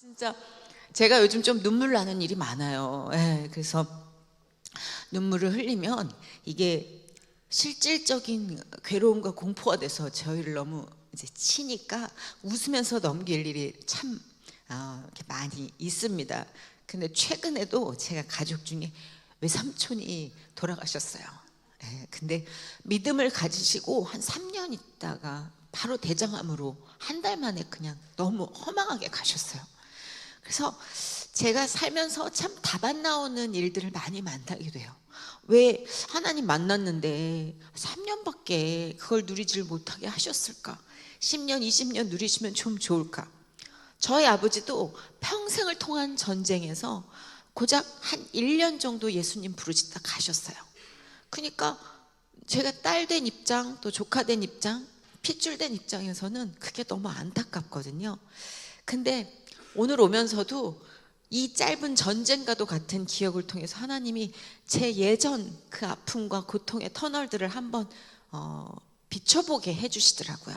진짜 제가 요즘 좀 눈물 나는 일이 많아요. 예, 그래서 눈물을 흘리면 이게 실질적인 괴로움과 공포가 돼서 저희를 너무 이제 치니까 웃으면서 넘길 일이 참 이렇게 많이 있습니다. 근데 최근에도 제가 가족 중에 외삼촌이 돌아가셨어요. 예, 근데 믿음을 가지시고 한 3년 있다가 바로 대장암으로 한 달 만에 그냥 너무 허망하게 가셨어요. 그래서 제가 살면서 참 답 안 나오는 일들을 많이 만나게 돼요. 왜 하나님 만났는데 3년밖에 그걸 누리질 못하게 하셨을까? 10년, 20년 누리시면 좀 좋을까? 저희 아버지도 평생을 통한 전쟁에서 고작 한 1년 정도 예수님 부르짖다 가셨어요. 그러니까 제가 딸 된 입장, 또 조카 된 입장, 핏줄 된 입장에서는 그게 너무 안타깝거든요. 근데 오늘 오면서도 이 짧은 전쟁과도 같은 기억을 통해서 하나님이 제 예전 그 아픔과 고통의 터널들을 한번 비춰보게 해주시더라고요.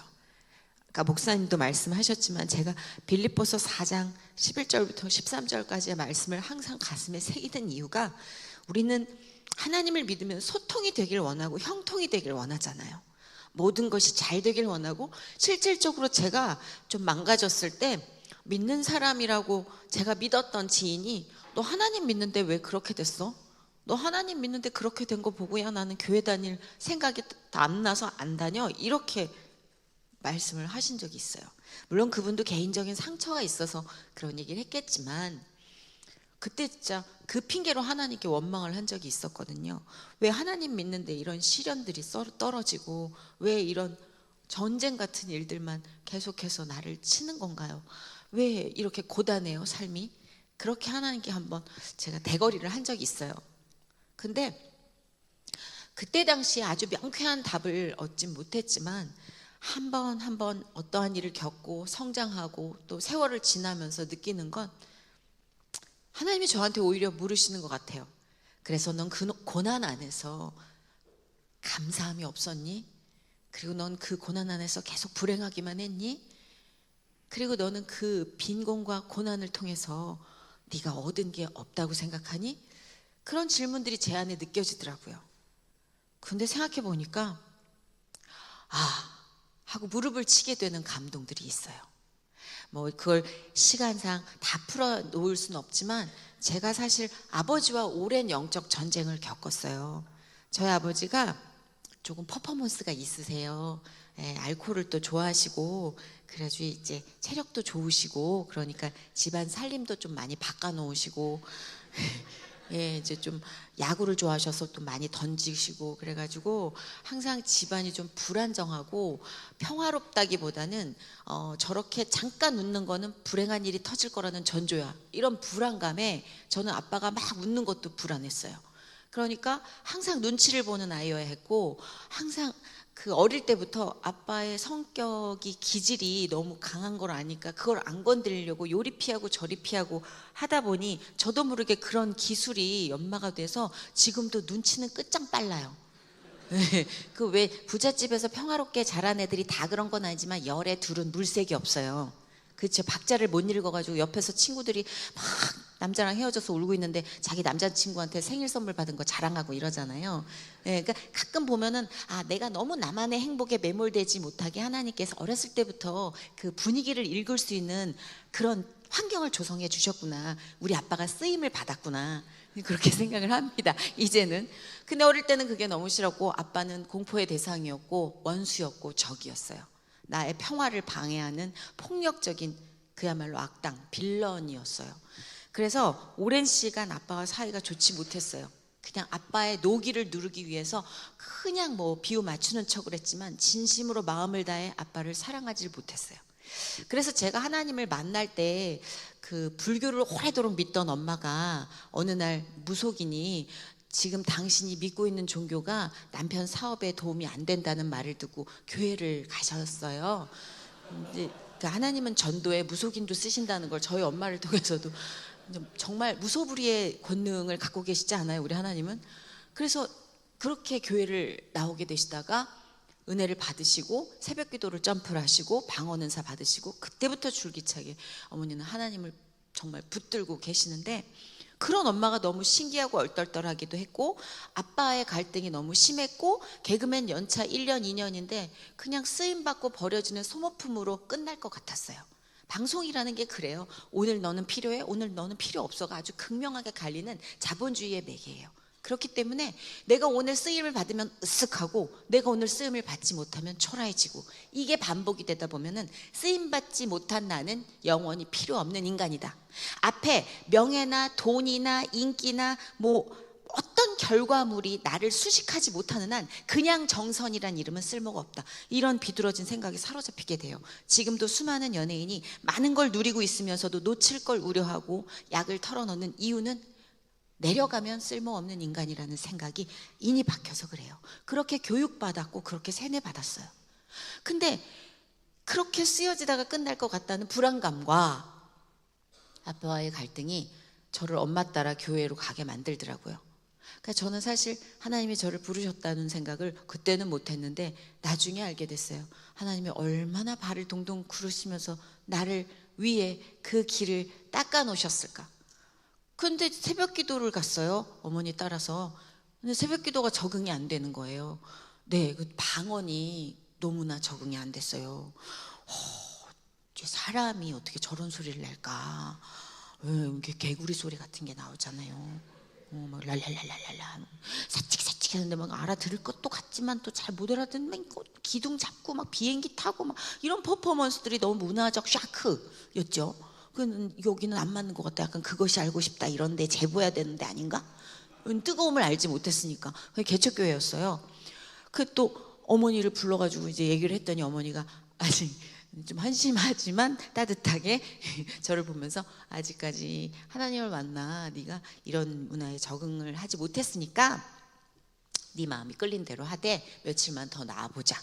아까 목사님도 말씀하셨지만 제가 빌립보서 4장 11절부터 13절까지의 말씀을 항상 가슴에 새기는 이유가, 우리는 하나님을 믿으면 소통이 되길 원하고 형통이 되길 원하잖아요. 모든 것이 잘 되길 원하고, 실질적으로 제가 좀 망가졌을 때 믿는 사람이라고 제가 믿었던 지인이 너 하나님 믿는데 왜 그렇게 됐어? 너 하나님 믿는데 그렇게 된 거 보고야 나는 교회 다닐 생각이 안 나서 안 다녀, 이렇게 말씀을 하신 적이 있어요. 물론 그분도 개인적인 상처가 있어서 그런 얘기를 했겠지만, 그때 진짜 그 핑계로 하나님께 원망을 한 적이 있었거든요. 왜 하나님 믿는데 이런 시련들이 떨어지고 왜 이런 전쟁 같은 일들만 계속해서 나를 치는 건가요? 왜 이렇게 고단해요, 삶이? 그렇게 하나님께 한번 제가 대거리를 한 적이 있어요. 근데 그때 당시에 아주 명쾌한 답을 얻진 못했지만, 한 번 한 번 어떠한 일을 겪고 성장하고 또 세월을 지나면서 느끼는 건, 하나님이 저한테 오히려 물으시는 것 같아요. 그래서 넌 그 고난 안에서 감사함이 없었니? 그리고 넌 그 고난 안에서 계속 불행하기만 했니? 그리고 너는 그 빈곤과 고난을 통해서 네가 얻은 게 없다고 생각하니? 그런 질문들이 제 안에 느껴지더라고요. 근데 생각해 보니까 하고 무릎을 치게 되는 감동들이 있어요. 뭐 그걸 시간상 다 풀어 놓을 수는 없지만, 제가 사실 아버지와 오랜 영적 전쟁을 겪었어요. 저희 아버지가 조금 퍼포먼스가 있으세요. 예, 알코올을 또 좋아하시고, 그래가지고 이제 체력도 좋으시고, 그러니까 집안 살림도 좀 많이 바꿔 놓으시고, 예, 이제 좀 야구를 좋아하셔서 또 많이 던지시고, 그래가지고 항상 집안이 좀 불안정하고 평화롭다기보다는 저렇게 잠깐 웃는 거는 불행한 일이 터질 거라는 전조야, 이런 불안감에 저는 아빠가 막 웃는 것도 불안했어요. 그러니까 항상 눈치를 보는 아이여야 했고, 항상 그 어릴 때부터 아빠의 성격이 기질이 너무 강한 걸 아니까 그걸 안 건드리려고 요리 피하고 저리 피하고 하다 보니, 저도 모르게 그런 기술이 연마가 돼서 지금도 눈치는 끝장 빨라요. 그 왜 부잣집에서 평화롭게 자란 애들이 다 그런 건 아니지만 열에 둘은 물색이 없어요. 그렇죠. 박자를 못 읽어가지고 옆에서 친구들이 막 남자랑 헤어져서 울고 있는데 자기 남자친구한테 생일 선물 받은 거 자랑하고 이러잖아요. 예, 그러니까 가끔 보면은 내가 너무 나만의 행복에 매몰되지 못하게 하나님께서 어렸을 때부터 그 분위기를 읽을 수 있는 그런 환경을 조성해 주셨구나, 우리 아빠가 쓰임을 받았구나, 그렇게 생각을 합니다, 이제는. 근데 어릴 때는 그게 너무 싫었고, 아빠는 공포의 대상이었고 원수였고 적이었어요. 나의 평화를 방해하는 폭력적인, 그야말로 악당, 빌런이었어요. 그래서 오랜 시간 아빠와 사이가 좋지 못했어요. 그냥 아빠의 노기를 누르기 위해서 그냥 뭐 비유 맞추는 척을 했지만 진심으로 마음을 다해 아빠를 사랑하지 못했어요. 그래서 제가 하나님을 만날 때 그 불교를 오래도록 믿던 엄마가 어느 날 무속인이 지금 당신이 믿고 있는 종교가 남편 사업에 도움이 안 된다는 말을 듣고 교회를 가셨어요. 이제 그 하나님은 전도에 무속인도 쓰신다는 걸 저희 엄마를 통해서도, 정말 무소불위의 권능을 갖고 계시지 않아요, 우리 하나님은? 그래서 그렇게 교회를 나오게 되시다가 은혜를 받으시고 새벽 기도를 점프를 하시고 방언 은사 받으시고, 그때부터 줄기차게 어머니는 하나님을 정말 붙들고 계시는데, 그런 엄마가 너무 신기하고 얼떨떨하기도 했고, 아빠의 갈등이 너무 심했고, 개그맨 연차 1년 2년인데 그냥 쓰임받고 버려지는 소모품으로 끝날 것 같았어요. 방송이라는 게 그래요. 오늘 너는 필요해, 오늘 너는 필요 없어가 아주 극명하게 갈리는 자본주의의 매개예요. 그렇기 때문에 내가 오늘 쓰임을 받으면 으쓱하고, 내가 오늘 쓰임을 받지 못하면 초라해지고, 이게 반복이 되다 보면은 쓰임받지 못한 나는 영원히 필요 없는 인간이다. 앞에 명예나 돈이나 인기나 뭐 어떤 결과물이 나를 수식하지 못하는 한 그냥 정선이란 이름은 쓸모가 없다. 이런 비뚤어진 생각에 사로잡히게 돼요. 지금도 수많은 연예인이 많은 걸 누리고 있으면서도 놓칠 걸 우려하고 약을 털어넣는 이유는 내려가면 쓸모없는 인간이라는 생각이 인이 박혀서 그래요. 그렇게 교육받았고 그렇게 세뇌받았어요. 근데 그렇게 쓰여지다가 끝날 것 같다는 불안감과 아빠와의 갈등이 저를 엄마 따라 교회로 가게 만들더라고요. 그러니까 저는 사실 하나님이 저를 부르셨다는 생각을 그때는 못했는데 나중에 알게 됐어요. 하나님이 얼마나 발을 동동 구르시면서 나를 위해 그 길을 닦아 놓으셨을까. 근데 새벽 기도를 갔어요. 어머니 따라서. 근데 새벽 기도가 적응이 안 되는 거예요. 네, 그 방언이 너무나 적응이 안 됐어요. 사람이 어떻게 저런 소리를 낼까? 이렇게 개구리 소리 같은 게 나오잖아요. 막 랄랄랄랄랄라 사칙사칙 하는데 막 알아들을 것도 같지만 또 잘 못 알아듣는, 기둥 잡고 막 비행기 타고 막 이런 퍼포먼스들이 너무 문화적 샤크였죠. 여기는 안 맞는 것 같다. 약간 그것이 알고 싶다 이런데 제보해야 되는데 아닌가? 뜨거움을 알지 못했으니까. 그게 개척교회였어요. 그 또 어머니를 불러가지고 이제 얘기를 했더니 어머니가 아직 좀 한심하지만 따뜻하게 저를 보면서 아직까지 하나님을 만나 네가 이런 문화에 적응을 하지 못했으니까 네 마음이 끌린 대로 하되 며칠만 더 나아보자.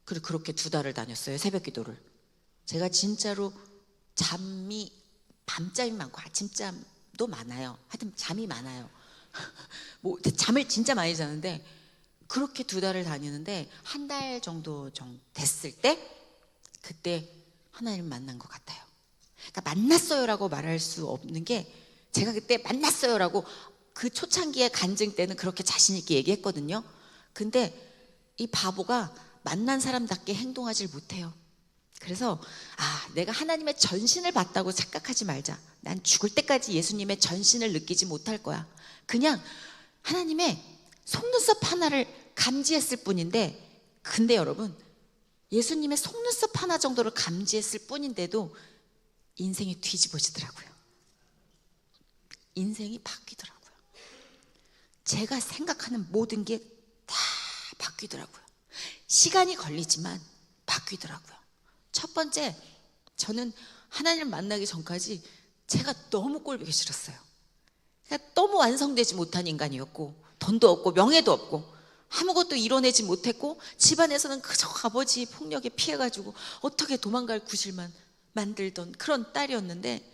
그리고 그렇게 2달을 다녔어요. 새벽 기도를. 제가 진짜로 잠이 밤잠이 많고 아침잠도 많아요. 하여튼 잠이 많아요. 뭐 잠을 진짜 많이 자는데 그렇게 2달을 다니는데 1달 정도 됐을 때 그때 하나님을 만난 것 같아요. 그러니까 만났어요라고 말할 수 없는 게, 제가 그때 만났어요라고 그 초창기의 간증 때는 그렇게 자신 있게 얘기했거든요. 근데 이 바보가 만난 사람답게 행동하질 못해요. 그래서 내가 하나님의 전신을 받다고 착각하지 말자. 난 죽을 때까지 예수님의 전신을 느끼지 못할 거야. 그냥 하나님의 속눈썹 하나를 감지했을 뿐인데, 근데 여러분 예수님의 속눈썹 하나 정도를 감지했을 뿐인데도 인생이 뒤집어지더라고요. 인생이 바뀌더라고요. 제가 생각하는 모든 게 다 바뀌더라고요. 시간이 걸리지만 바뀌더라고요. 첫 번째, 저는 하나님을 만나기 전까지 제가 너무 꼴보기 싫었어요. 그러니까 너무 완성되지 못한 인간이었고, 돈도 없고 명예도 없고 아무것도 이뤄내지 못했고, 집안에서는 그저 아버지 폭력에 피해가지고 어떻게 도망갈 구실만 만들던 그런 딸이었는데,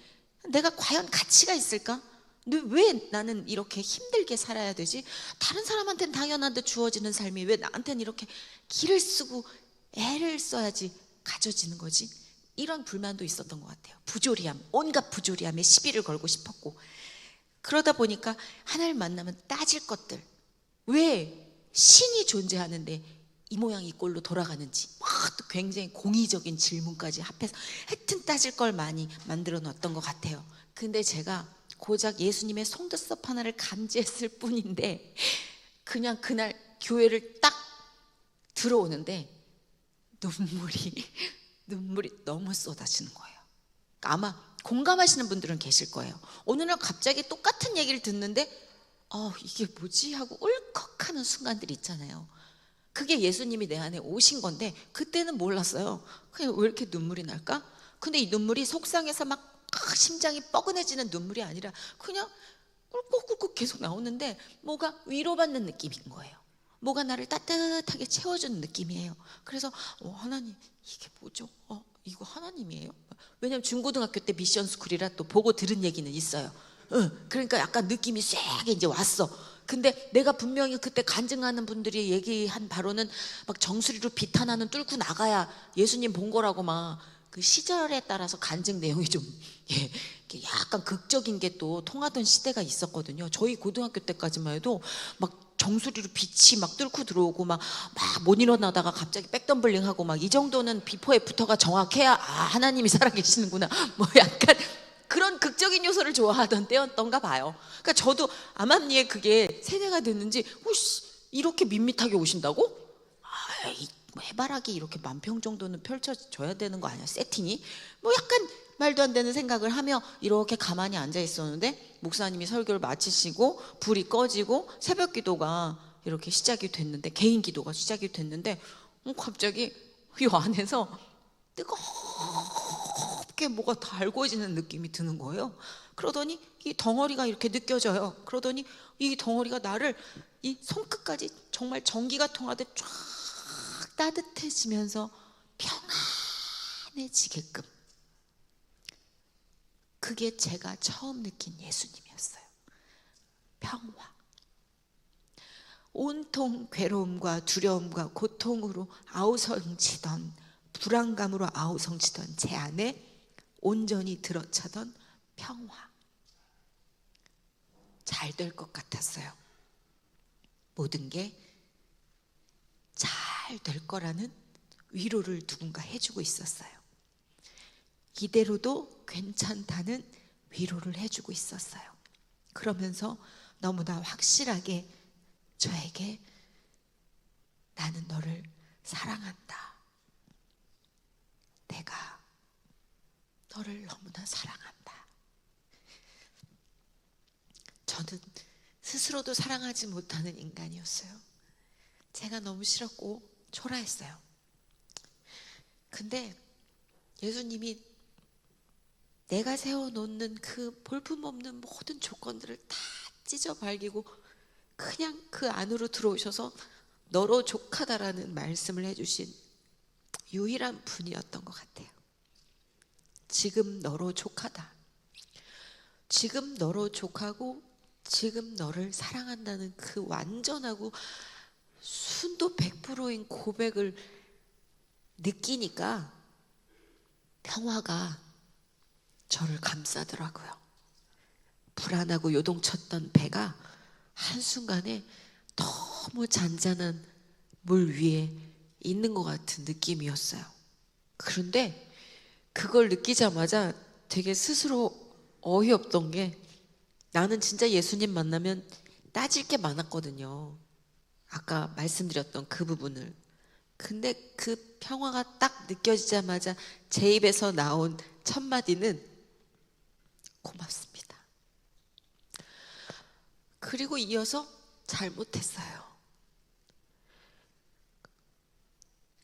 내가 과연 가치가 있을까? 왜 나는 이렇게 힘들게 살아야 되지? 다른 사람한테는 당연한 듯 주어지는 삶이 왜 나한테는 이렇게 기를 쓰고 애를 써야지 가져지는 거지? 이런 불만도 있었던 것 같아요. 부조리함, 온갖 부조리함에 시비를 걸고 싶었고, 그러다 보니까 하나님 만나면 따질 것들, 왜 신이 존재하는데 이 모양 이 꼴로 돌아가는지 막 또 굉장히 공의적인 질문까지 합해서 하여튼 따질 걸 많이 만들어 놨던 것 같아요. 근데 제가 고작 예수님의 속눈썹 하나를 감지했을 뿐인데, 그냥 그날 교회를 딱 들어오는데 눈물이 너무 쏟아지는 거예요. 아마 공감하시는 분들은 계실 거예요. 어느 날 갑자기 똑같은 얘기를 듣는데 이게 뭐지 하고 울컥하는 순간들이 있잖아요. 그게 예수님이 내 안에 오신 건데 그때는 몰랐어요. 그냥 왜 이렇게 눈물이 날까? 근데 이 눈물이 속상해서 막 심장이 뻐근해지는 눈물이 아니라 그냥 꿀꺽꿀꺽 계속 나오는데 뭐가 위로받는 느낌인 거예요. 뭐가 나를 따뜻하게 채워주는 느낌이에요. 그래서 하나님 이게 뭐죠? 이거 하나님이에요? 왜냐면 중고등학교 때 미션 스쿨이라 또 보고 들은 얘기는 있어요. 그러니까 약간 느낌이 쎄하게 이제 왔어. 근데 내가 분명히 그때 간증하는 분들이 얘기한 바로는 막 정수리로 비탄하는 뚫고 나가야 예수님 본 거라고 막 그 시절에 따라서 간증 내용이 좀 예, 이렇게 약간 극적인 게 또 통하던 시대가 있었거든요. 저희 고등학교 때까지만 해도 막 정수리로 빛이 막 뚫고 들어오고 막 못 일어나다가 갑자기 백덤블링 하고 막 이 정도는 비포 애프터가 정확해야 하나님이 살아계시는구나 뭐 약간 그런 극적인 요소를 좋아하던 때였던가 봐요. 그러니까 저도 암암리에 그게 세대가 됐는지 이렇게 밋밋하게 오신다고? 해바라기 이렇게 10,000평 정도는 펼쳐져야 되는 거 아니야, 세팅이? 뭐 약간 말도 안 되는 생각을 하며 이렇게 가만히 앉아 있었는데 목사님이 설교를 마치시고 불이 꺼지고 새벽 기도가 이렇게 시작이 됐는데, 개인 기도가 시작이 됐는데 갑자기 이 안에서 뜨겁게 뭐가 달궈지는 느낌이 드는 거예요. 그러더니 이 덩어리가 이렇게 느껴져요. 그러더니 이 덩어리가 나를 이 손끝까지 정말 전기가 통하듯 쫙 따뜻해지면서 평안해지게끔, 그게 제가 처음 느낀 예수님이었어요. 평화. 온통 괴로움과 두려움과 고통으로 아우성치던, 불안감으로 아우성치던 제 안에 온전히 들어차던 평화. 잘 될 것 같았어요. 모든 게 잘 될 거라는 위로를 누군가 해주고 있었어요. 이대로도 괜찮다는 위로를 해주고 있었어요. 그러면서 너무나 확실하게 저에게 나는 너를 사랑한다. 내가 너를 너무나 사랑한다. 저는 스스로도 사랑하지 못하는 인간이었어요. 제가 너무 싫었고 초라했어요. 근데 예수님이 내가 세워놓는 그 볼품없는 모든 조건들을 다 찢어 발기고 그냥 그 안으로 들어오셔서 너로 족하다라는 말씀을 해주신 유일한 분이었던 것 같아요. 지금 너로 족하다. 지금 너로 족하고 지금 너를 사랑한다는 그 완전하고 순도 100%인 고백을 느끼니까 평화가 저를 감싸더라고요. 불안하고 요동쳤던 배가 한순간에 너무 잔잔한 물 위에 있는 것 같은 느낌이었어요. 그런데 그걸 느끼자마자 되게 스스로 어이없던 게, 나는 진짜 예수님 만나면 따질 게 많았거든요. 아까 말씀드렸던 그 부분을. 근데 그 평화가 딱 느껴지자마자 제 입에서 나온 첫 마디는 고맙습니다. 그리고 이어서 잘못했어요.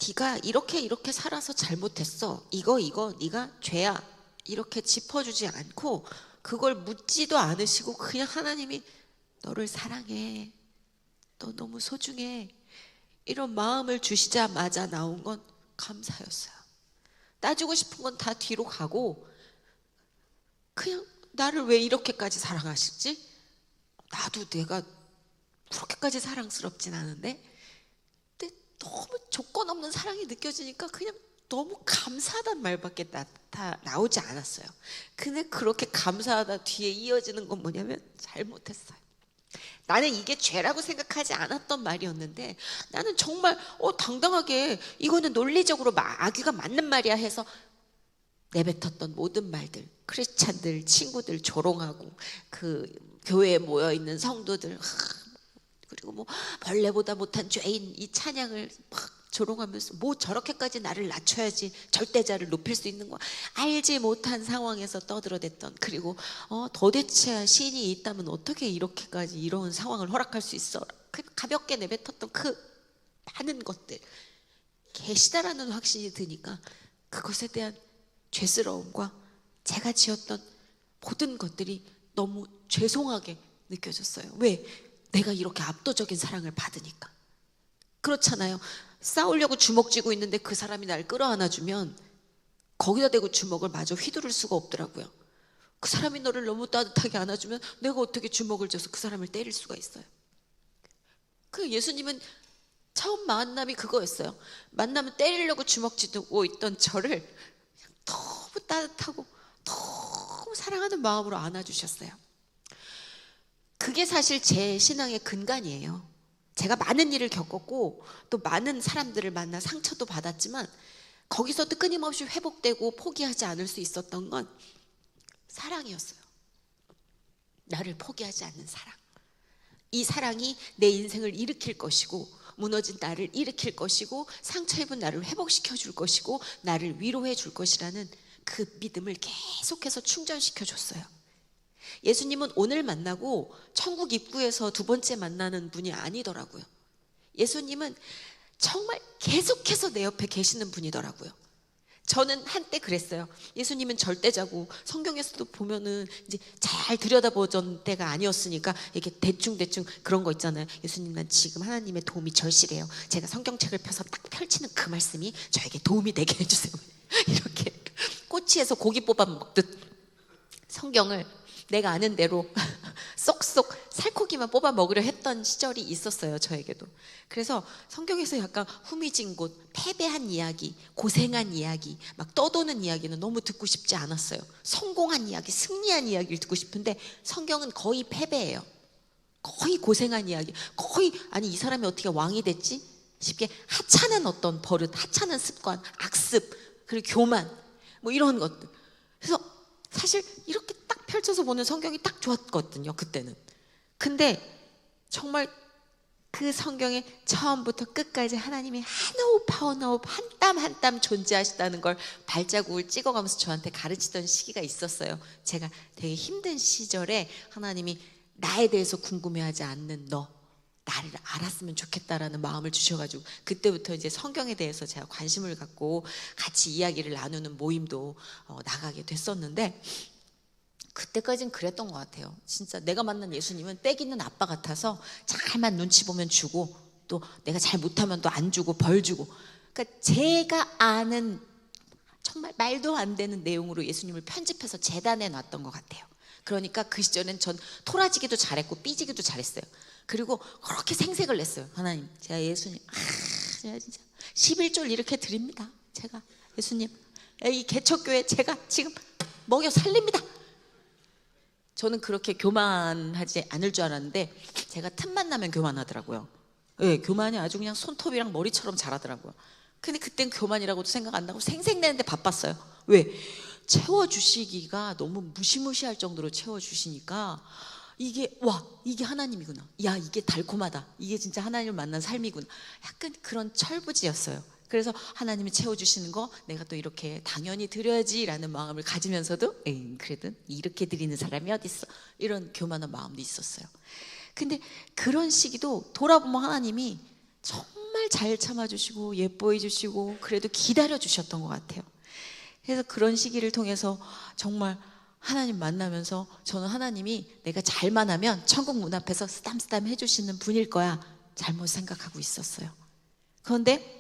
네가 이렇게 살아서 잘못했어. 이거 네가 죄야. 이렇게 짚어주지 않고 그걸 묻지도 않으시고 그냥 하나님이 너를 사랑해. 너 너무 소중해. 이런 마음을 주시자마자 나온 건 감사였어요. 따지고 싶은 건 다 뒤로 가고 그냥 나를 왜 이렇게까지 사랑하시지? 나도 내가 그렇게까지 사랑스럽진 않은데, 근데 너무 조건 없는 사랑이 느껴지니까 그냥 너무 감사하다는 말밖에 나오지 않았어요. 근데 그렇게 감사하다 뒤에 이어지는 건 뭐냐면 잘못했어요. 나는 이게 죄라고 생각하지 않았던 말이었는데 나는 정말 당당하게 이거는 논리적으로 아기가 맞는 말이야 해서 내뱉었던 모든 말들, 크리스찬들 친구들 조롱하고 그 교회에 모여있는 성도들 그리고 뭐 벌레보다 못한 죄인 이 찬양을 막 조롱하면서 뭐 저렇게까지 나를 낮춰야지 절대자를 높일 수 있는 거 알지 못한 상황에서 떠들어댔던, 그리고 도대체 신이 있다면 어떻게 이렇게까지 이런 상황을 허락할 수 있어, 가볍게 내뱉었던 그 많은 것들, 계시다라는 확신이 드니까 그것에 대한 죄스러움과 제가 지었던 모든 것들이 너무 죄송하게 느껴졌어요. 왜? 내가 이렇게 압도적인 사랑을 받으니까. 그렇잖아요. 싸우려고 주먹 쥐고 있는데 그 사람이 날 끌어안아주면 거기다 대고 주먹을 마저 휘두를 수가 없더라고요. 그 사람이 너를 너무 따뜻하게 안아주면 내가 어떻게 주먹을 쥐어서 그 사람을 때릴 수가 있어요. 그 예수님은 처음 만남이 그거였어요. 만나면 때리려고 주먹 쥐고 있던 저를 따뜻하고 너무 사랑하는 마음으로 안아주셨어요. 그게 사실 제 신앙의 근간이에요. 제가 많은 일을 겪었고 또 많은 사람들을 만나 상처도 받았지만 거기서도 끊임없이 회복되고 포기하지 않을 수 있었던 건 사랑이었어요. 나를 포기하지 않는 사랑. 이 사랑이 내 인생을 일으킬 것이고 무너진 나를 일으킬 것이고 상처 입은 나를 회복시켜 줄 것이고 나를 위로해 줄 것이라는 그 믿음을 계속해서 충전시켜 줬어요. 예수님은 오늘 만나고 천국 입구에서 두 번째 만나는 분이 아니더라고요. 예수님은 정말 계속해서 내 옆에 계시는 분이더라고요. 저는 한때 그랬어요. 예수님은 절대자고 성경에서도 보면은 이제 잘 들여다보던 때가 아니었으니까 이렇게 대충 그런 거 있잖아요. 예수님, 난 지금 하나님의 도움이 절실해요. 제가 성경책을 펴서 딱 펼치는 그 말씀이 저에게 도움이 되게 해주세요. 이렇게 꼬치에서 고기 뽑아 먹듯 성경을 내가 아는 대로 쏙쏙 살코기만 뽑아 먹으려 했던 시절이 있었어요. 저에게도. 그래서 성경에서 약간 후미진 곳, 패배한 이야기, 고생한 이야기, 막 떠도는 이야기는 너무 듣고 싶지 않았어요. 성공한 이야기, 승리한 이야기를 듣고 싶은데 성경은 거의 패배예요. 거의 고생한 이야기, 거의 아니 이 사람이 어떻게 왕이 됐지? 쉽게 하찮은 어떤 버릇, 하찮은 습관, 악습, 그리고 교만 뭐 이런 것들. 그래서 사실 이렇게 딱 펼쳐서 보는 성경이 딱 좋았거든요, 그때는. 근데 정말 그 성경에 처음부터 끝까지 하나님이 한 호흡 한 호흡 한 땀 한 땀 존재하시다는 걸 발자국을 찍어가면서 저한테 가르치던 시기가 있었어요. 제가 되게 힘든 시절에 하나님이 나에 대해서 궁금해하지 않는 너, 나를 알았으면 좋겠다라는 마음을 주셔가지고 그때부터 이제 성경에 대해서 제가 관심을 갖고 같이 이야기를 나누는 모임도 나가게 됐었는데, 그때까지는 그랬던 것 같아요. 진짜 내가 만난 예수님은 때 있는 아빠 같아서 잘만 눈치 보면 주고 또 내가 잘 못하면 또 안 주고 벌 주고, 그러니까 제가 아는 정말 말도 안 되는 내용으로 예수님을 편집해서 재단에 놨던 것 같아요. 그러니까 그 시절엔 전 토라지기도 잘했고 삐지기도 잘했어요. 그리고 그렇게 생색을 냈어요. 하나님, 제가 예수님, 제가 진짜 11조를 이렇게 드립니다. 제가 예수님, 이 개척교회 제가 지금 먹여 살립니다. 저는 그렇게 교만하지 않을 줄 알았는데 제가 틈만 나면 교만하더라고요. 네, 교만이 아주 그냥 손톱이랑 머리처럼 자라더라고요. 근데 그땐 교만이라고도 생각 안 나고 생색내는데 바빴어요. 왜? 채워주시기가 너무 무시무시할 정도로 채워주시니까 이게 와, 이게 하나님이구나. 야, 이게 달콤하다. 이게 진짜 하나님을 만난 삶이구나. 약간 그런 철부지였어요. 그래서 하나님이 채워주시는 거 내가 또 이렇게 당연히 드려야지라는 마음을 가지면서도 그래도 이렇게 드리는 사람이 어딨어, 이런 교만한 마음도 있었어요. 근데 그런 시기도 돌아보면 하나님이 정말 잘 참아주시고 예뻐해 주시고 그래도 기다려 주셨던 것 같아요. 그래서 그런 시기를 통해서 정말 하나님 만나면서 저는 하나님이 내가 잘만 하면 천국 문 앞에서 쓰담쓰담 해주시는 분일 거야 잘못 생각하고 있었어요. 그런데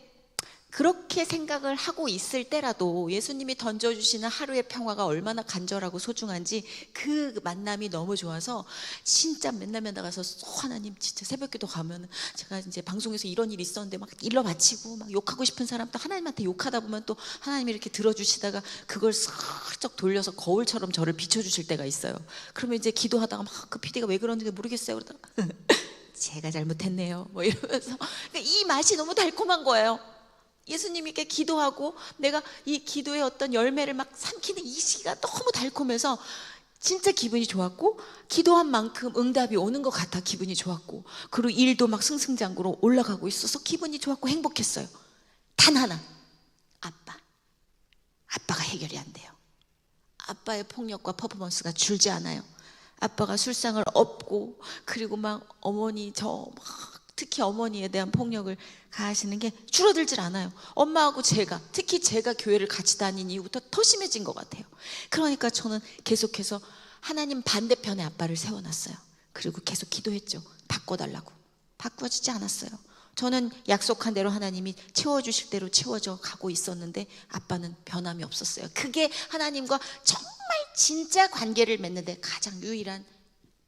그렇게 생각을 하고 있을 때라도 예수님이 던져주시는 하루의 평화가 얼마나 간절하고 소중한지 그 만남이 너무 좋아서 진짜 맨날 나가서 하나님 진짜 새벽기도 가면 제가 이제 방송에서 이런 일이 있었는데 막 일러 바치고 막 욕하고 싶은 사람 또 하나님한테 욕하다 보면 또 하나님이 이렇게 들어주시다가 그걸 슬쩍 돌려서 거울처럼 저를 비춰주실 때가 있어요. 그러면 이제 기도하다가 막 그 PD가 왜 그러는지 모르겠어요 그러다가 제가 잘못했네요 뭐 이러면서, 그러니까 이 맛이 너무 달콤한 거예요. 예수님께 기도하고 내가 이 기도의 어떤 열매를 막 삼키는 이 시기가 너무 달콤해서 진짜 기분이 좋았고 기도한 만큼 응답이 오는 것 같아 기분이 좋았고, 그리고 일도 막 승승장구로 올라가고 있어서 기분이 좋았고 행복했어요. 단 하나, 아빠가 해결이 안 돼요. 아빠의 폭력과 퍼포먼스가 줄지 않아요. 아빠가 술상을 업고 그리고 막 어머니 특히 어머니에 대한 폭력을 가하시는 게 줄어들질 않아요. 엄마하고 제가, 특히 제가 교회를 같이 다닌 이후부터 더 심해진 것 같아요. 그러니까 저는 계속해서 하나님 반대편에 아빠를 세워놨어요. 그리고 계속 기도했죠. 바꿔달라고. 바꿔주지 않았어요. 저는 약속한 대로 하나님이 채워주실 대로 채워져 가고 있었는데 아빠는 변함이 없었어요. 그게 하나님과 정말 진짜 관계를 맺는 데 가장 유일한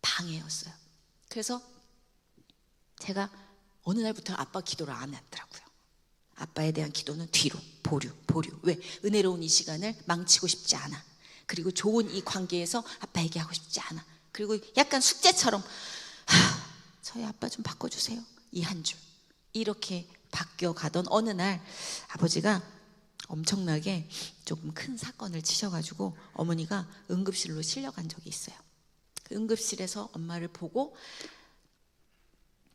방해였어요. 그래서 제가 어느 날부터 아빠 기도를 안 했더라고요. 아빠에 대한 기도는 뒤로, 보류. 왜? 은혜로운 이 시간을 망치고 싶지 않아. 그리고 좋은 이 관계에서 아빠 얘기하고 싶지 않아. 그리고 약간 숙제처럼 저희 아빠 좀 바꿔주세요. 이 한 줄. 이렇게 바뀌어가던 어느 날 아버지가 엄청나게 조금 큰 사건을 치셔가지고 어머니가 응급실로 실려간 적이 있어요. 그 응급실에서 엄마를 보고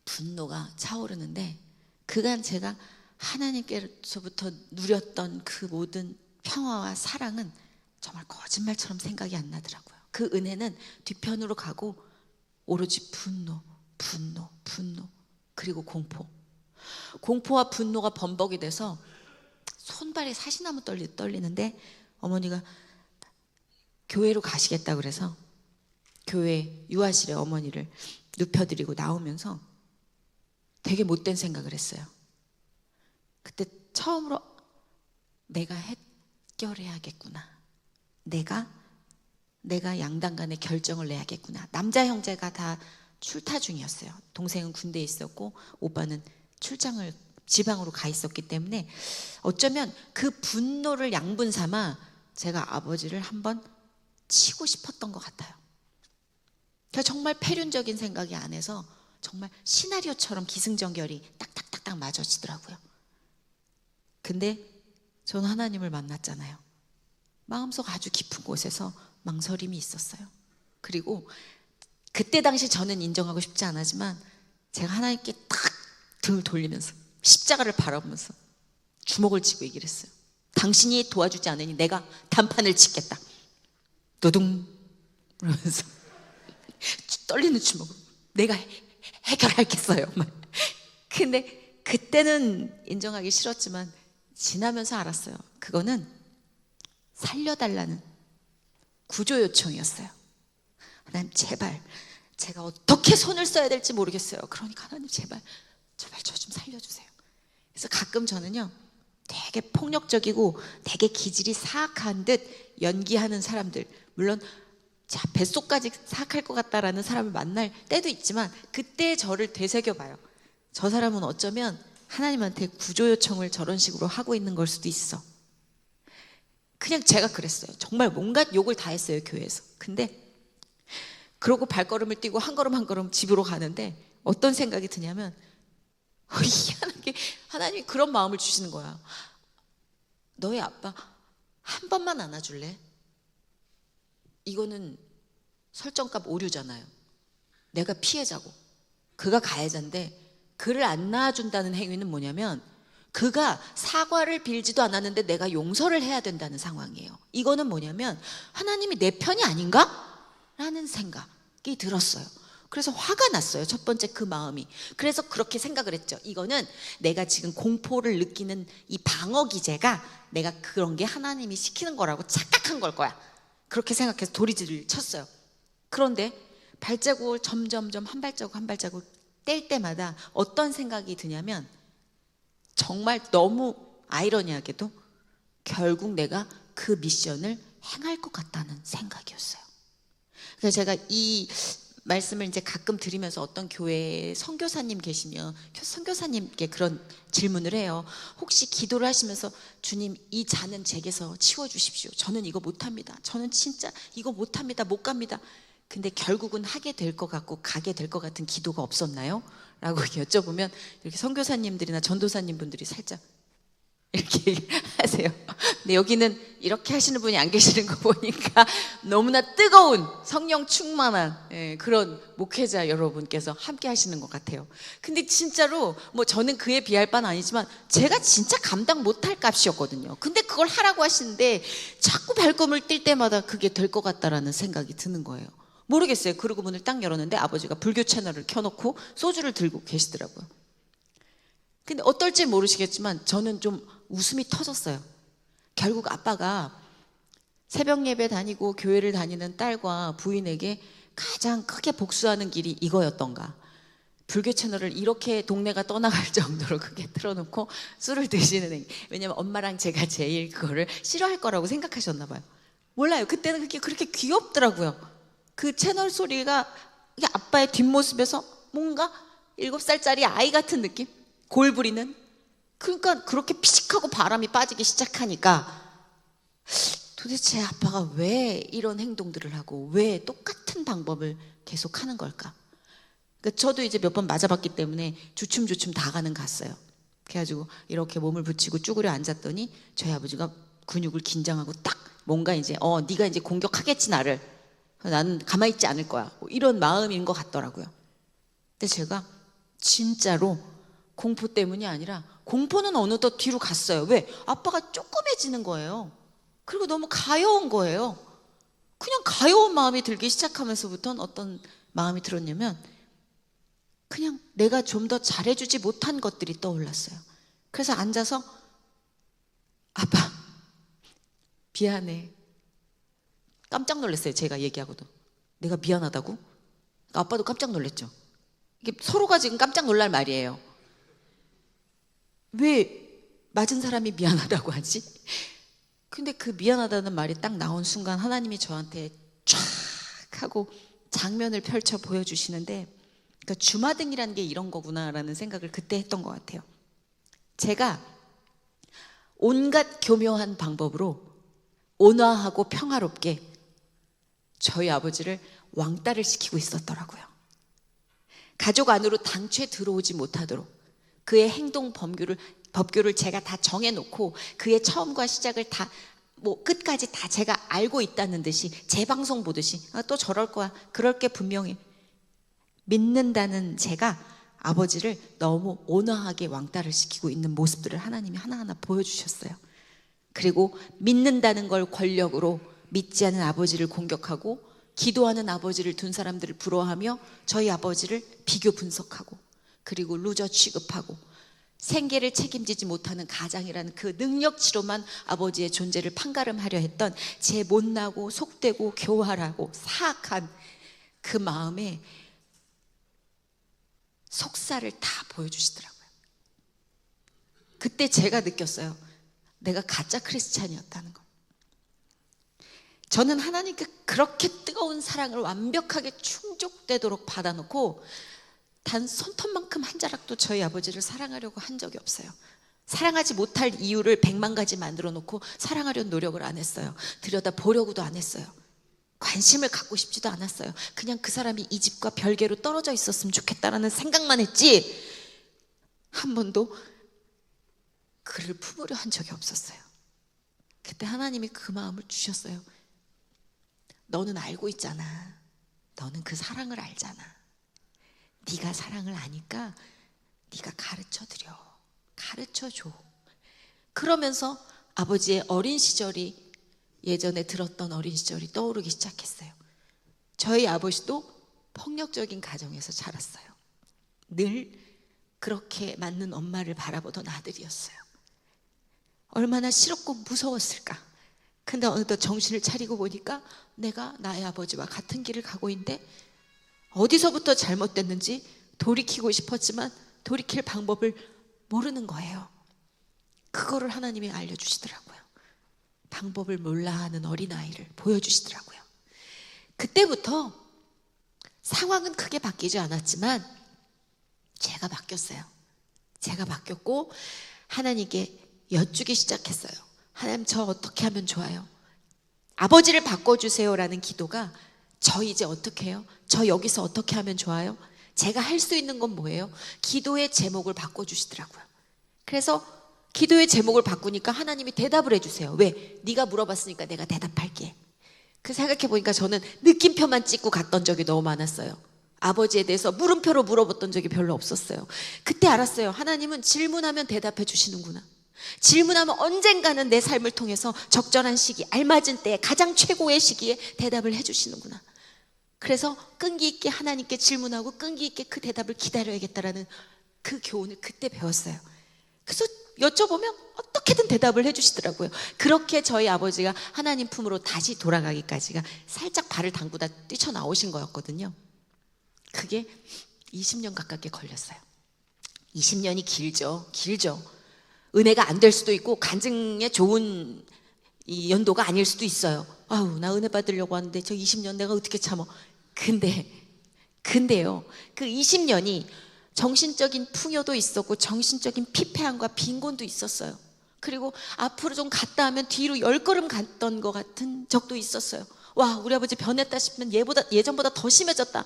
분노가 차오르는데, 그간 제가 하나님께서부터 누렸던 그 모든 평화와 사랑은 정말 거짓말처럼 생각이 안 나더라고요. 그 은혜는 뒤편으로 가고 오로지 분노, 그리고 공포와 분노가 범벅이 돼서 손발이 사시나무 떨리는데, 어머니가 교회로 가시겠다 그래서 교회 유아실에 어머니를 눕혀드리고 나오면서 되게 못된 생각을 했어요. 그때 처음으로 내가 해결해야겠구나. 내가 양당 간에 결정을 내야겠구나. 남자 형제가 다 출타 중이었어요. 동생은 군대에 있었고 오빠는 출장을 지방으로 가 있었기 때문에 어쩌면 그 분노를 양분 삼아 제가 아버지를 한번 치고 싶었던 것 같아요. 그러니까 정말 폐륜적인 생각이 안에서 정말 시나리오처럼 기승전결이 딱딱딱딱 맞아지더라고요. 근데 저는 하나님을 만났잖아요. 마음속 아주 깊은 곳에서 망설임이 있었어요. 그리고 그때 당시 저는 인정하고 싶지 않았지만 제가 하나님께 딱 등을 돌리면서 십자가를 바라보면서 주먹을 쥐고 얘기를 했어요. 당신이 도와주지 않으니 내가 단판을 짓겠다. 노둥 그러면서 떨리는 주먹을 내가 해결하겠어요. 근데 그때는 인정하기 싫었지만 지나면서 알았어요. 그거는 살려달라는 구조 요청이었어요. 하나님 제발, 제가 어떻게 손을 써야 될지 모르겠어요. 그러니까 하나님 제발 저 좀 살려주세요. 그래서 가끔 저는요 되게 폭력적이고 되게 기질이 사악한 듯 연기하는 사람들, 물론 자 뱃속까지 사악할 것 같다라는 사람을 만날 때도 있지만 그때 저를 되새겨봐요. 저 사람은 어쩌면 하나님한테 구조 요청을 저런 식으로 하고 있는 걸 수도 있어. 그냥 제가 그랬어요. 정말 온갖 욕을 다 했어요, 교회에서. 근데 그러고 발걸음을 뛰고 한 걸음 집으로 가는데 어떤 생각이 드냐면 희한하게 하나님이 그런 마음을 주시는 거야. 너희 아빠 한 번만 안아줄래? 이거는 설정값 오류잖아요. 내가 피해자고 그가 가해자인데 그를 안 낳아준다는 행위는 뭐냐면 그가 사과를 빌지도 않았는데 내가 용서를 해야 된다는 상황이에요. 이거는 뭐냐면 하나님이 내 편이 아닌가? 라는 생각이 들었어요. 그래서 화가 났어요. 첫 번째 그 마음이. 그래서 그렇게 생각을 했죠. 이거는 내가 지금 공포를 느끼는 이 방어 기제가 내가 그런 게 하나님이 시키는 거라고 착각한 걸 거야. 그렇게 생각해서 도리지를 쳤어요. 그런데 발자국을 점점 한 발자국 뗄 때마다 어떤 생각이 드냐면 정말 너무 아이러니하게도 결국 내가 그 미션을 행할 것 같다는 생각이었어요. 그래서 제가 이 말씀을 이제 가끔 드리면서 어떤 교회에 선교사님 계시면 선교사님께 그런 질문을 해요. 혹시 기도를 하시면서 주님 이 잔은 제게서 치워주십시오. 저는 이거 못합니다. 저는 진짜 이거 못합니다. 못 갑니다. 근데 결국은 하게 될 것 같고 가게 될 것 같은 기도가 없었나요? 라고 여쭤보면 이렇게 선교사님들이나 전도사님 분들이 살짝 이렇게 하세요. 근데 여기는 이렇게 하시는 분이 안 계시는 거 보니까 너무나 뜨거운 성령 충만한 그런 목회자 여러분께서 함께 하시는 것 같아요. 근데 진짜로 뭐 저는 그에 비할 바는 아니지만 제가 진짜 감당 못할 값이었거든요. 근데 그걸 하라고 하시는데 자꾸 발걸음을 뛸 때마다 그게 될 것 같다라는 생각이 드는 거예요. 모르겠어요. 그러고 문을 딱 열었는데 아버지가 불교 채널을 켜놓고 소주를 들고 계시더라고요. 근데 어떨지 모르시겠지만 저는 좀 웃음이 터졌어요. 결국 아빠가 새벽 예배 다니고 교회를 다니는 딸과 부인에게 가장 크게 복수하는 길이 이거였던가. 불교 채널을 이렇게 동네가 떠나갈 정도로 크게 틀어놓고 술을 드시는 행위. 왜냐면 엄마랑 제가 제일 그거를 싫어할 거라고 생각하셨나 봐요. 몰라요. 그때는 그게 그렇게 귀엽더라고요. 그 채널 소리가 아빠의 뒷모습에서 뭔가 7살짜리 아이 같은 느낌? 골 부리는 그러니까 그렇게 피식하고 바람이 빠지기 시작하니까 도대체 아빠가 왜 이런 행동들을 하고 왜 똑같은 방법을 계속 하는 걸까? 그러니까 저도 이제 몇 번 맞아봤기 때문에 주춤주춤 다 가는 갔어요. 그래가지고 이렇게 몸을 붙이고 쭈그려 앉았더니 저희 아버지가 근육을 긴장하고 딱 뭔가 이제 네가 이제 공격하겠지 나를. 나는 가만히 있지 않을 거야. 뭐 이런 마음인 것 같더라고요. 근데 제가 진짜로 공포 때문이 아니라 공포는 어느덧 뒤로 갔어요. 왜? 아빠가 조그매지는 거예요. 그리고 너무 가여운 거예요. 그냥 가여운 마음이 들기 시작하면서부터는 어떤 마음이 들었냐면 그냥 내가 좀 더 잘해주지 못한 것들이 떠올랐어요. 그래서 앉아서 아빠 미안해. 깜짝 놀랐어요. 제가 얘기하고도. 내가 미안하다고? 그러니까 아빠도 깜짝 놀랐죠. 이게 서로가 지금 깜짝 놀랄 말이에요. 왜 맞은 사람이 미안하다고 하지? 근데 그 미안하다는 말이 딱 나온 순간 하나님이 저한테 쫙 하고 장면을 펼쳐 보여주시는데 그러니까 주마등이라는 게 이런 거구나라는 생각을 그때 했던 것 같아요. 제가 온갖 교묘한 방법으로 온화하고 평화롭게 저희 아버지를 왕따를 시키고 있었더라고요. 가족 안으로 당최 들어오지 못하도록 그의 행동 법규를 제가 다 정해놓고 그의 처음과 시작을 다 뭐 끝까지 다 제가 알고 있다는 듯이 재방송 보듯이 또 저럴 거야. 그럴 게 분명히 믿는다는 제가 아버지를 너무 온화하게 왕따를 시키고 있는 모습들을 하나님이 하나하나 보여주셨어요. 그리고 믿는다는 걸 권력으로 믿지 않은 아버지를 공격하고 기도하는 아버지를 둔 사람들을 부러워하며 저희 아버지를 비교 분석하고 그리고 루저 취급하고 생계를 책임지지 못하는 가장이라는 그 능력치로만 아버지의 존재를 판가름하려 했던 제 못나고 속되고 교활하고 사악한 그 마음에 속살을 다 보여주시더라고요. 그때 제가 느꼈어요. 내가 가짜 크리스찬이었다는 거. 저는 하나님께 그렇게 뜨거운 사랑을 완벽하게 충족되도록 받아놓고 단 손톱만큼 한 자락도 저희 아버지를 사랑하려고 한 적이 없어요. 사랑하지 못할 이유를 100만 가지 만들어 놓고 사랑하려는 노력을 안 했어요. 들여다 보려고도 안 했어요. 관심을 갖고 싶지도 않았어요. 그냥 그 사람이 이 집과 별개로 떨어져 있었으면 좋겠다라는 생각만 했지 한 번도 그를 품으려 한 적이 없었어요. 그때 하나님이 그 마음을 주셨어요. 너는 알고 있잖아. 너는 그 사랑을 알잖아. 네가 사랑을 아니까 네가 가르쳐드려. 가르쳐줘. 그러면서 아버지의 어린 시절이 예전에 들었던 어린 시절이 떠오르기 시작했어요. 저희 아버지도 폭력적인 가정에서 자랐어요. 늘 그렇게 맞는 엄마를 바라보던 아들이었어요. 얼마나 싫었고 무서웠을까. 근데 어느덧 정신을 차리고 보니까 내가 나의 아버지와 같은 길을 가고 있는데 어디서부터 잘못됐는지 돌이키고 싶었지만 돌이킬 방법을 모르는 거예요. 그거를 하나님이 알려주시더라고요. 방법을 몰라 하는 어린아이를 보여주시더라고요. 그때부터 상황은 크게 바뀌지 않았지만 제가 바뀌었어요. 제가 바뀌었고 하나님께 여쭈기 시작했어요. 하나님 저 어떻게 하면 좋아요? 아버지를 바꿔주세요라는 기도가 저 이제 어떻게 해요? 저 여기서 어떻게 하면 좋아요? 제가 할 수 있는 건 뭐예요? 기도의 제목을 바꿔주시더라고요. 그래서 기도의 제목을 바꾸니까 하나님이 대답을 해주세요. 왜? 네가 물어봤으니까 내가 대답할게. 그 생각해 보니까 저는 느낌표만 찍고 갔던 적이 너무 많았어요. 아버지에 대해서 물음표로 물어봤던 적이 별로 없었어요. 그때 알았어요. 하나님은 질문하면 대답해 주시는구나. 질문하면 언젠가는 내 삶을 통해서 적절한 시기, 알맞은 때에 가장 최고의 시기에 대답을 해주시는구나. 그래서 끈기 있게 하나님께 질문하고 끈기 있게 그 대답을 기다려야겠다라는 그 교훈을 그때 배웠어요. 그래서 여쭤보면 어떻게든 대답을 해주시더라고요. 그렇게 저희 아버지가 하나님 품으로 다시 돌아가기까지가 살짝 발을 담그다 뛰쳐나오신 거였거든요. 그게 20년 가깝게 걸렸어요. 20년이 길죠. 은혜가 안 될 수도 있고 간증에 좋은 이 연도가 아닐 수도 있어요. 아우 나 은혜 받으려고 하는데 저 20년 내가 어떻게 참어. 근데요 그 20년이 정신적인 풍요도 있었고 정신적인 피폐함과 빈곤도 있었어요. 그리고 앞으로 좀 갔다 하면 뒤로 10걸음 갔던 것 같은 적도 있었어요. 와, 우리 아버지 변했다 싶으면 예전보다 더 심해졌다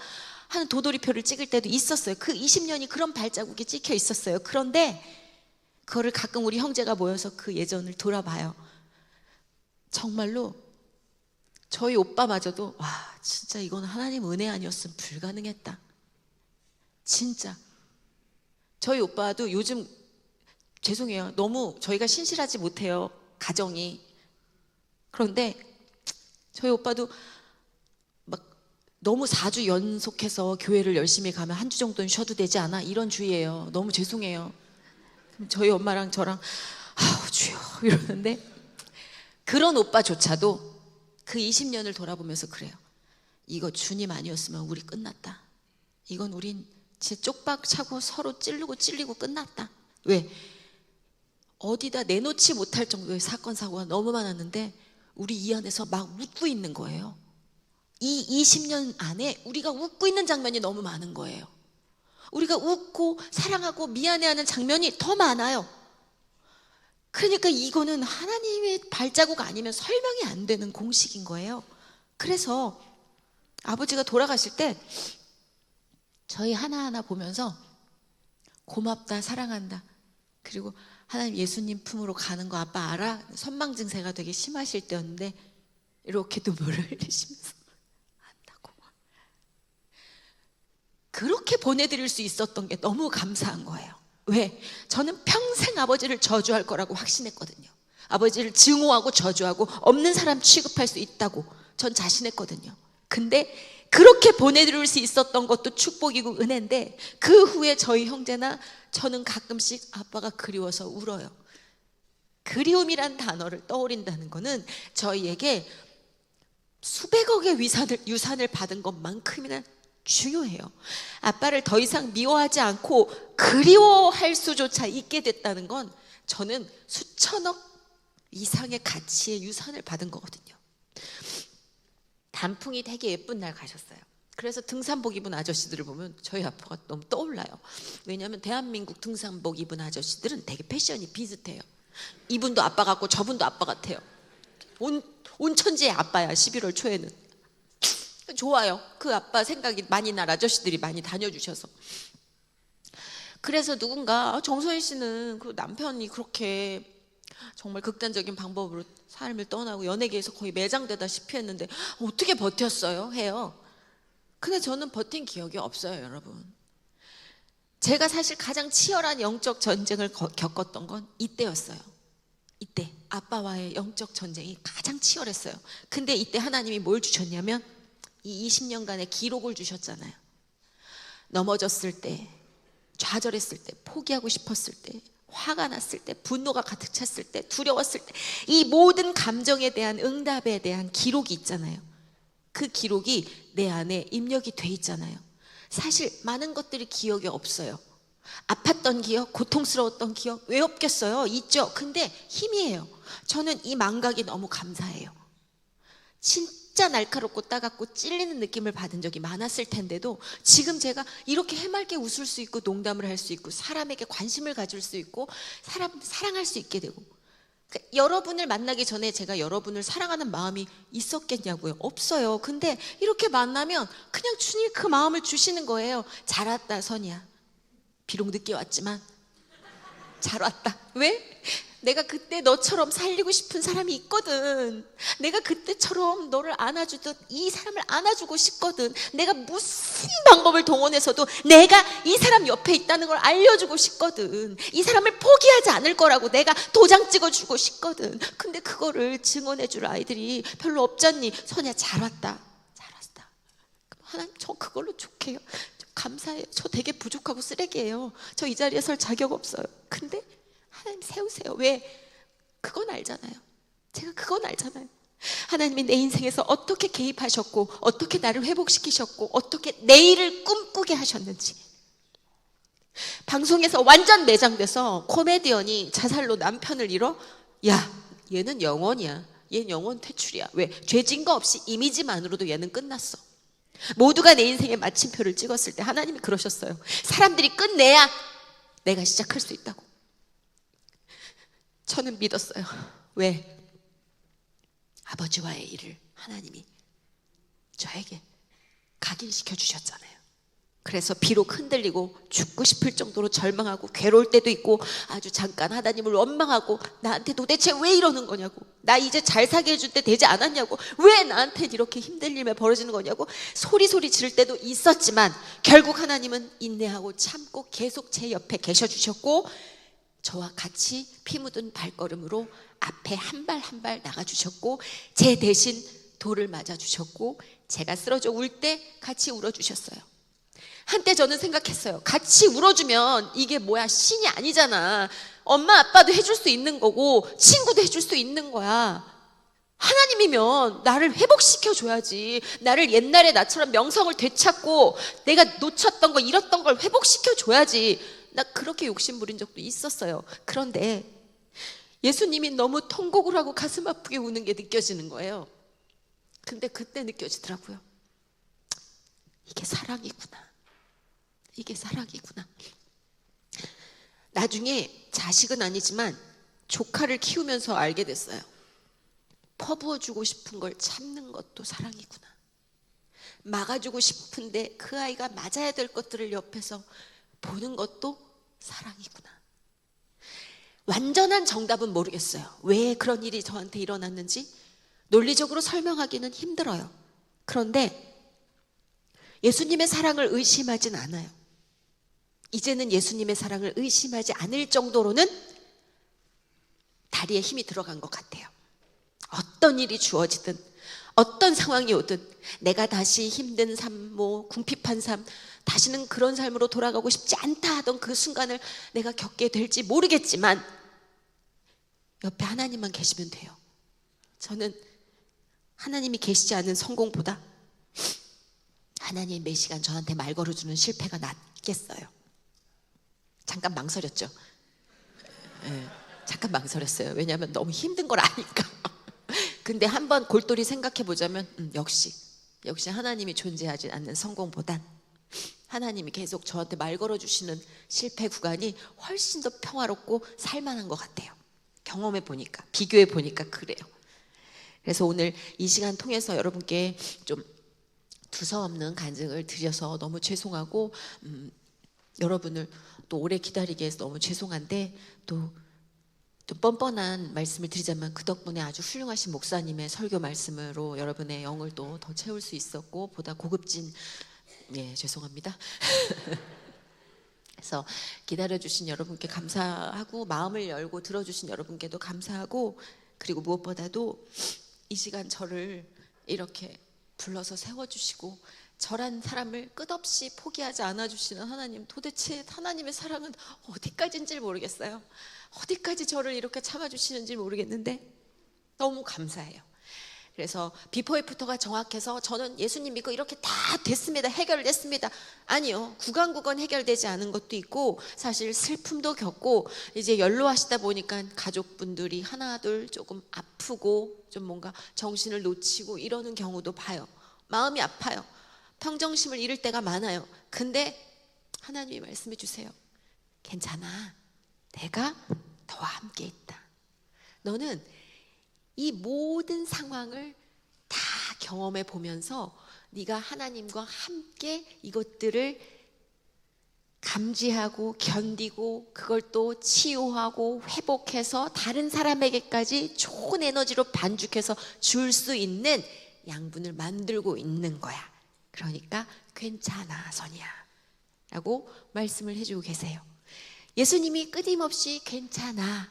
하는 도돌이표를 찍을 때도 있었어요. 그 20년이 그런 발자국이 찍혀 있었어요. 그런데 그거를 가끔 우리 형제가 모여서 그 예전을 돌아봐요. 정말로 저희 오빠마저도 와, 진짜 이건 하나님 은혜 아니었으면 불가능했다. 진짜 저희 오빠도 요즘 죄송해요, 너무 저희가 신실하지 못해요, 가정이. 그런데 저희 오빠도 막 너무 4주 연속해서 교회를 열심히 가면 한 주 정도는 쉬어도 되지 않아? 이런 주의예요. 너무 죄송해요. 그럼 저희 엄마랑 저랑 아우 주여 이러는데, 그런 오빠조차도 그 20년을 돌아보면서 그래요. 이거 주님 아니었으면 우리 끝났다. 이건 우린 진짜 쪽박 차고 서로 찔리고 끝났다. 왜? 어디다 내놓지 못할 정도의 사건 사고가 너무 많았는데 우리 이 안에서 막 웃고 있는 거예요. 이 20년 안에 우리가 웃고 있는 장면이 너무 많은 거예요. 우리가 웃고 사랑하고 미안해하는 장면이 더 많아요. 그러니까 이거는 하나님의 발자국 아니면 설명이 안 되는 공식인 거예요. 그래서 아버지가 돌아가실 때 저희 하나하나 보면서 고맙다, 사랑한다, 그리고 하나님 예수님 품으로 가는 거 아빠 알아? 선망 증세가 되게 심하실 때였는데 이렇게 눈물을 흘리시면서 안다고. 그렇게 보내드릴 수 있었던 게 너무 감사한 거예요. 왜? 저는 평생 아버지를 저주할 거라고 확신했거든요. 아버지를 증오하고 저주하고 없는 사람 취급할 수 있다고 전 자신했거든요. 근데 그렇게 보내드릴 수 있었던 것도 축복이고 은혜인데, 그 후에 저희 형제나 저는 가끔씩 아빠가 그리워서 울어요. 그리움이란 단어를 떠올린다는 거는 저희에게 수백억의 유산을 받은 것만큼이나 중요해요. 아빠를 더 이상 미워하지 않고 그리워할 수조차 있게 됐다는 건 저는 수천억 이상의 가치의 유산을 받은 거거든요. 단풍이 되게 예쁜 날 가셨어요. 그래서 등산복 입은 아저씨들을 보면 저희 아빠가 너무 떠올라요. 왜냐하면 대한민국 등산복 입은 아저씨들은 되게 패션이 비슷해요. 이분도 아빠 같고 저분도 아빠 같아요. 온 천지의 아빠야. 11월 초에는 좋아요. 그 아빠 생각이 많이 날 아저씨들이 많이 다녀주셔서. 그래서 누군가 정소희 씨는 그 남편이 그렇게 정말 극단적인 방법으로 삶을 떠나고 연예계에서 거의 매장되다시피 했는데 어떻게 버텼어요? 해요. 근데 저는 버틴 기억이 없어요, 여러분. 제가 사실 가장 치열한 영적 전쟁을 겪었던 건 이때였어요. 이때 아빠와의 영적 전쟁이 가장 치열했어요. 근데 이때 하나님이 뭘 주셨냐면 이 20년간의 기록을 주셨잖아요. 넘어졌을 때, 좌절했을 때, 포기하고 싶었을 때, 화가 났을 때, 분노가 가득 찼을 때, 두려웠을 때, 이 모든 감정에 대한 응답에 대한 기록이 있잖아요. 그 기록이 내 안에 입력이 돼 있잖아요. 사실 많은 것들이 기억이 없어요. 아팠던 기억, 고통스러웠던 기억 왜 없겠어요? 있죠. 근데 힘이에요. 저는 이 망각이 너무 감사해요. 진짜 날카롭고 따갑고 찔리는 느낌을 받은 적이 많았을 텐데도 지금 제가 이렇게 해맑게 웃을 수 있고 농담을 할 수 있고 사람에게 관심을 가질 수 있고 사랑할 수 있게 되고, 그러니까 여러분을 만나기 전에 제가 여러분을 사랑하는 마음이 있었겠냐고요? 없어요. 근데 이렇게 만나면 그냥 주님이 그 마음을 주시는 거예요. 잘 왔다 선이야. 비록 늦게 왔지만 잘 왔다. 왜? 내가 그때 너처럼 살리고 싶은 사람이 있거든. 내가 그때처럼 너를 안아주던 이 사람을 안아주고 싶거든. 내가 무슨 방법을 동원해서도 내가 이 사람 옆에 있다는 걸 알려주고 싶거든. 이 사람을 포기하지 않을 거라고 내가 도장 찍어주고 싶거든. 근데 그거를 증언해줄 아이들이 별로 없잖니. 선이야 잘 왔다. 잘 왔다. 하나님 저 그걸로 족해요. 감사해요. 저 되게 부족하고 쓰레기예요. 저 이 자리에 설 자격 없어요. 근데 하나님 세우세요. 왜? 그건 알잖아요. 제가 그건 알잖아요. 하나님이 내 인생에서 어떻게 개입하셨고 어떻게 나를 회복시키셨고 어떻게 내일을 꿈꾸게 하셨는지. 방송에서 완전 매장돼서 코미디언이 자살로 남편을 잃어? 야, 얘는 영원이야. 얘는 영원 퇴출이야. 왜? 죄진 거 없이 이미지만으로도 얘는 끝났어. 모두가 내 인생의 마침표를 찍었을 때 하나님이 그러셨어요. 사람들이 끝내야 내가 시작할 수 있다고. 저는 믿었어요. 왜? 아버지와의 일을 하나님이 저에게 각인시켜 주셨잖아요. 그래서 비록 흔들리고 죽고 싶을 정도로 절망하고 괴로울 때도 있고 아주 잠깐 하나님을 원망하고 나한테 도대체 왜 이러는 거냐고, 나 이제 잘 사게 해줄 때 되지 않았냐고, 왜 나한테 이렇게 힘든 일이 벌어지는 거냐고 소리 지를 때도 있었지만 결국 하나님은 인내하고 참고 계속 제 옆에 계셔 주셨고 저와 같이 피 묻은 발걸음으로 앞에 한 발 한 발 나가 주셨고 제 대신 돌을 맞아 주셨고 제가 쓰러져 울 때 같이 울어 주셨어요. 한때 저는 생각했어요. 같이 울어주면 이게 뭐야, 신이 아니잖아. 엄마 아빠도 해줄 수 있는 거고 친구도 해줄 수 있는 거야. 하나님이면 나를 회복시켜줘야지. 나를 옛날에 나처럼 명성을 되찾고 내가 놓쳤던 거 잃었던 걸 회복시켜줘야지. 나 그렇게 욕심부린 적도 있었어요. 그런데 예수님이 너무 통곡을 하고 가슴 아프게 우는 게 느껴지는 거예요. 근데 그때 느껴지더라고요. 이게 사랑이구나. 이게 사랑이구나. 나중에 자식은 아니지만 조카를 키우면서 알게 됐어요. 퍼부어주고 싶은 걸 참는 것도 사랑이구나. 막아주고 싶은데 그 아이가 맞아야 될 것들을 옆에서 보는 것도 사랑이구나. 완전한 정답은 모르겠어요. 왜 그런 일이 저한테 일어났는지 논리적으로 설명하기는 힘들어요. 그런데 예수님의 사랑을 의심하진 않아요. 이제는 예수님의 사랑을 의심하지 않을 정도로는 다리에 힘이 들어간 것 같아요. 어떤 일이 주어지든 어떤 상황이 오든 내가 다시 힘든 삶, 궁핍한 삶, 다시는 그런 삶으로 돌아가고 싶지 않다 하던 그 순간을 내가 겪게 될지 모르겠지만 옆에 하나님만 계시면 돼요. 저는 하나님이 계시지 않은 성공보다 하나님이 매 시간 저한테 말 걸어주는 실패가 낫겠어요. 잠깐 망설였죠. 잠깐 망설였어요. 왜냐하면 너무 힘든 걸 아니까. 근데 한번 골똘히 생각해 보자면 역시 하나님이 존재하지 않는 성공보단 하나님이 계속 저한테 말 걸어주시는 실패 구간이 훨씬 더 평화롭고 살만한 것 같아요. 경험해 보니까, 비교해 보니까 그래요. 그래서 오늘 이 시간 통해서 여러분께 좀 두서없는 간증을 드려서 너무 죄송하고 여러분을 또 오래 기다리게 해서 너무 죄송한데 또 뻔뻔한 말씀을 드리자면 그 덕분에 아주 훌륭하신 목사님의 설교 말씀으로 여러분의 영을 또 더 채울 수 있었고 보다 고급진, 죄송합니다. 그래서 기다려주신 여러분께 감사하고 마음을 열고 들어주신 여러분께도 감사하고 그리고 무엇보다도 이 시간 저를 이렇게 불러서 세워주시고 저란 사람을 끝없이 포기하지 않아주시는 하나님, 도대체 하나님의 사랑은 어디까지인지 모르겠어요. 어디까지 저를 이렇게 참아주시는지 모르겠는데 너무 감사해요. 그래서 비포 애프터가 정확해서 저는 예수님 믿고 이렇게 다 됐습니다, 해결됐습니다. 아니요, 구간구간 해결되지 않은 것도 있고 사실 슬픔도 겪고 이제 연로하시다 보니까 가족분들이 하나둘 조금 아프고 좀 뭔가 정신을 놓치고 이러는 경우도 봐요. 마음이 아파요. 평정심을 잃을 때가 많아요. 근데 하나님이 말씀해 주세요. 괜찮아, 내가 너와 함께 있다. 너는 이 모든 상황을 다 경험해 보면서 네가 하나님과 함께 이것들을 감지하고 견디고 그걸 또 치유하고 회복해서 다른 사람에게까지 좋은 에너지로 반죽해서 줄 수 있는 양분을 만들고 있는 거야. 그러니까 괜찮아, 선이야 라고 말씀을 해주고 계세요. 예수님이 끊임없이 괜찮아,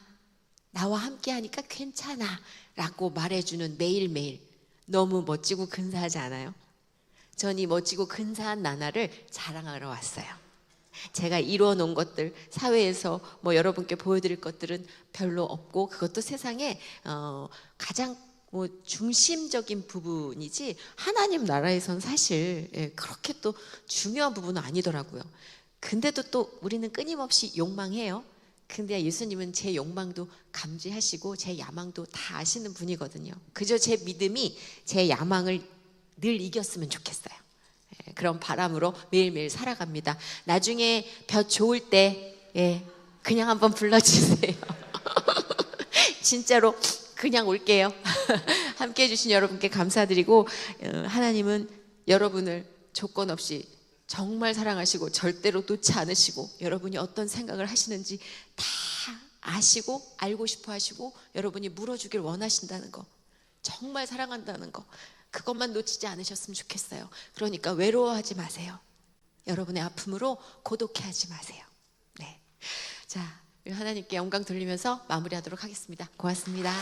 나와 함께 하니까 괜찮아 라고 말해주는 매일매일 너무 멋지고 근사하지 않아요? 전 이 멋지고 근사한 나날을 자랑하러 왔어요. 제가 이루어 놓은 것들, 사회에서 여러분께 보여드릴 것들은 별로 없고 그것도 세상에 가장 중심적인 부분이지 하나님 나라에선 사실 그렇게 또 중요한 부분은 아니더라고요. 근데도 또 우리는 끊임없이 욕망해요. 근데 예수님은 제 욕망도 감지하시고 제 야망도 다 아시는 분이거든요. 그저 제 믿음이 제 야망을 늘 이겼으면 좋겠어요. 그런 바람으로 매일매일 살아갑니다. 나중에 볕 좋을 때 그냥 한번 불러주세요. 진짜로 그냥 올게요. 함께 해주신 여러분께 감사드리고 하나님은 여러분을 조건 없이 정말 사랑하시고 절대로 놓지 않으시고 여러분이 어떤 생각을 하시는지 다 아시고 알고 싶어 하시고 여러분이 물어주길 원하신다는 거, 정말 사랑한다는 거, 그것만 놓치지 않으셨으면 좋겠어요. 그러니까 외로워하지 마세요. 여러분의 아픔으로 고독해하지 마세요. 네, 자, 하나님께 영광 돌리면서 마무리하도록 하겠습니다. 고맙습니다.